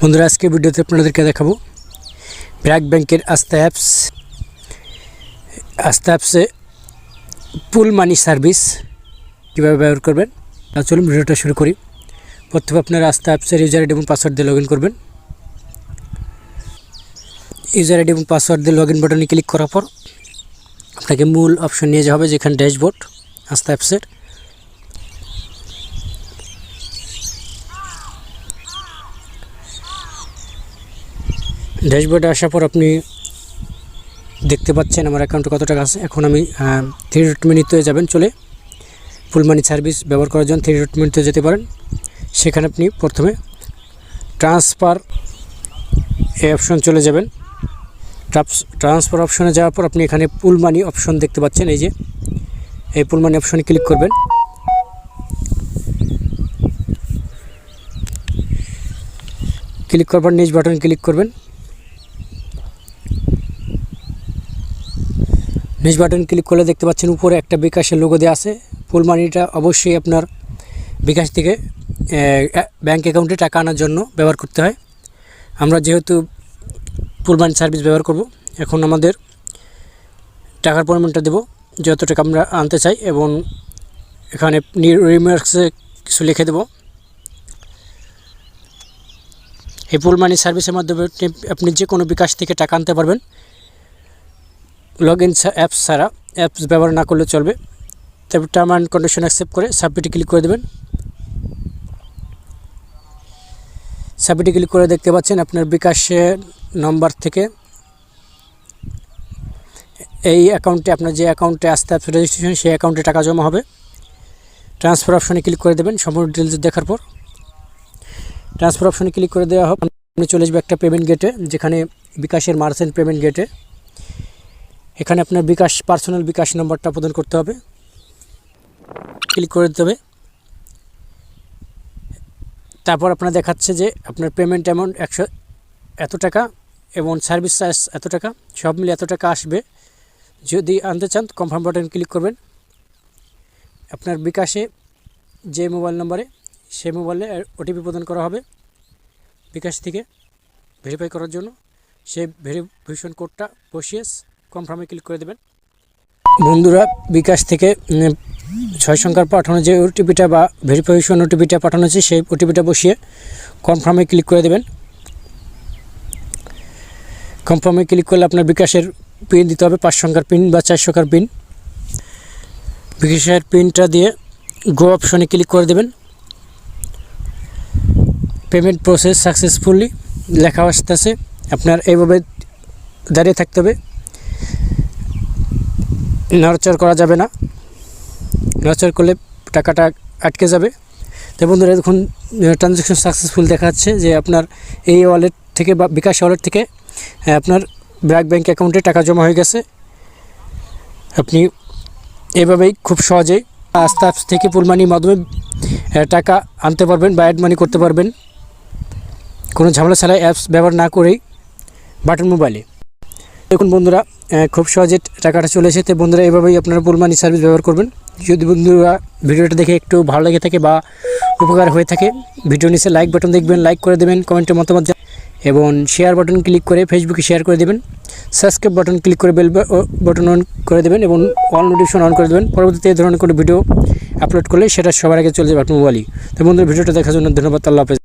বন্ধুরা আজকে ভিডিওতে আপনাদেরকে দেখাবো ব্র্যাক ব্যাংকের আস্থা অ্যাপসে পুল মানি সার্ভিস কীভাবে ব্যবহার করবেন। চলুন ভিডিওটা শুরু করি। প্রথমে আপনারা আস্থা অ্যাপসের ইউজার আইডি এবং পাসওয়ার্ড দিয়ে লগ ইন করবেন। ইউজার আইডি এবং পাসওয়ার্ড দিয়ে লগ ইন বাটনে ক্লিক করার পর আপনাকে মূল অপশন নিয়ে যাওয়া হবে, যেখানে ড্যাশবোর্ড আস্থা অ্যাপসের। ড্যাশবোর্ডে আসার পর আপনি দেখতে পাচ্ছেন আমার অ্যাকাউন্টে কত টাকা আছে। এখন আমি 3 ডট মেনুতে যাবেন, চলে ফুল মানি সার্ভিস ব্যবহার করার জন্য 3 ডট মেনুতে যেতে পারেন। সেখানে আপনি প্রথমে ট্রান্সফার এই অপশন চলে যাবেন। ট্রান্সফার অপশনে যাওয়ার পর আপনি এখানে পুল মানি অপশন দেখতে পাচ্ছেন, এই যে এই পুল মানি অপশনে ক্লিক করবেন। ক্লিক করার পর নিচ বাটন ক্লিক করবেন। নিচ বাটন ক্লিক করলে দেখতে পাচ্ছেন উপরে একটা বিকাশের লোগো দেওয়া আছে। পুল মানিটা অবশ্যই আপনার বিকাশ থেকে ব্যাঙ্ক অ্যাকাউন্টে টাকা আনার জন্য ব্যবহার করতে হয়। আমরা যেহেতু পুল মানি সার্ভিস ব্যবহার করব, এখন আমাদের টাকার পরিমাণটা দেব যত টাকা আমরা আনতে চাই, এবং এখানে রিমার্কসে কিছু লিখে দেব। এই পুল মানি সার্ভিসের মাধ্যমে আপনি যে কোনো বিকাশ থেকে টাকা আনতে পারবেন। লগ ইন অ্যাপস ছাড়া, অ্যাপস ব্যবহার না করলে চলবে। তারপর টার্ম অ্যান্ড কন্ডিশন অ্যাকসেপ্ট করে সাবমিটে ক্লিক করে দেবেন। সাবমিটে ক্লিক করে দেখতে পাচ্ছেন আপনার বিকাশের নম্বর থেকে এই অ্যাকাউন্টে, আপনার যে অ্যাকাউন্টে আস্থা অ্যাপস রেজিস্ট্রেশন সেই অ্যাকাউন্টে টাকা জমা হবে। ট্রান্সফার অপশনে ক্লিক করে দেবেন। সম্পূর্ণ ডিটেলস দেখার পর ট্রান্সফার অপশনে ক্লিক করে দেওয়া হবে। আপনি চলে আসবে একটা পেমেন্ট গেটে, যেখানে বিকাশের মার্চেন্ট পেমেন্ট গেটে। এখানে আপনার পার্সোনাল বিকাশ নম্বরটা প্রদান করতে হবে, ক্লিক করে দিতে হবে। তারপর আপনার দেখাচ্ছে যে আপনার পেমেন্ট অ্যামাউন্ট এত টাকা এবং সার্ভিস চার্জ এত টাকা, সব মিলে এত টাকা আসবে। যদি আনতে চান কনফার্ম বাটন ক্লিক করবেন। আপনার বিকাশে যে মোবাইল নম্বরে, সেই মোবাইলে ওটিপি প্রদান করা হবে বিকাশ থেকে ভেরিফাই করার জন্য। সেই ভেরিফিকেশন কোডটা বসিয়ে কনফার্মে ক্লিক করে দেবেন। বন্ধুরা বিকাশ থেকে 6 সংখ্যার পাঠানো যে ওটিপিটা বা ভেরিফিকেশন ওটিপিটা পাঠানো হচ্ছে, সেই ওটিপিটা বসিয়ে কনফার্মে ক্লিক করে দেবেন। কনফার্মে ক্লিক করলে আপনার বিকাশের পিন দিতে হবে, 5 সংখ্যার পিন বা 4 সংখ্যার পিন। বিকাশের পিনটা দিয়ে গো অপশনে ক্লিক করে দেবেন। পেমেন্ট প্রসেস সাকসেসফুলি লেখা আসতেছে। আপনার এইভাবে দাঁড়িয়ে থাকতে হবে, নড়চড় করা যাবে না। নড়চড় করলে টাকাটা আটকে যাবে। তো বন্ধুরা দেখুন ট্রানজ্যাকশন সাকসেসফুল দেখাচ্ছে যে আপনার এই ওয়ালেট থেকে বা বিকাশ ওয়ালেট থেকে আপনার ব্র্যাক ব্যাংক অ্যাকাউন্টে টাকা জমা হয়ে গেছে। আপনি এভাবেই খুব সহজেই আস্থা অ্যাপস থেকে পুল মানির মাধ্যমে টাকা আনতে পারবেন বা অ্যাড মানি করতে পারবেন, কোনো ঝামেলা ছাড়াই, অ্যাপস ব্যবহার না করেই বাটন মোবাইলে। দেখুন বন্ধুরা খুব সহজে টাকাটা চলে এসেছে। বন্ধুরা এভাবেই আপনারা পুল মানি সার্ভিস ব্যবহার করবেন। যদি বন্ধুরা ভিডিওটা দেখে একটু ভালো লেগে থাকে বা উপকার হয়ে থাকে, ভিডিও নিচে লাইক বাটন দেখবেন, লাইক করে দেবেন, কমেন্টে মতামত এবং শেয়ার বাটন ক্লিক করে ফেসবুকে শেয়ার করে দেবেন। সাবস্ক্রাইব বাটন ক্লিক করে বেল বাটন অন করে দেবেন এবং অল নোটিফিকেশন অন করে দেবেন। পরবর্তীতে এই ধরনের কোনো ভিডিও আপলোড করলে সেটা সবার আগে চলে যাবে আপনার মোবাইলে। তো বন্ধুরা ভিডিওটা দেখার জন্য ধন্যবাদ। আল্লাহ হাফেজ।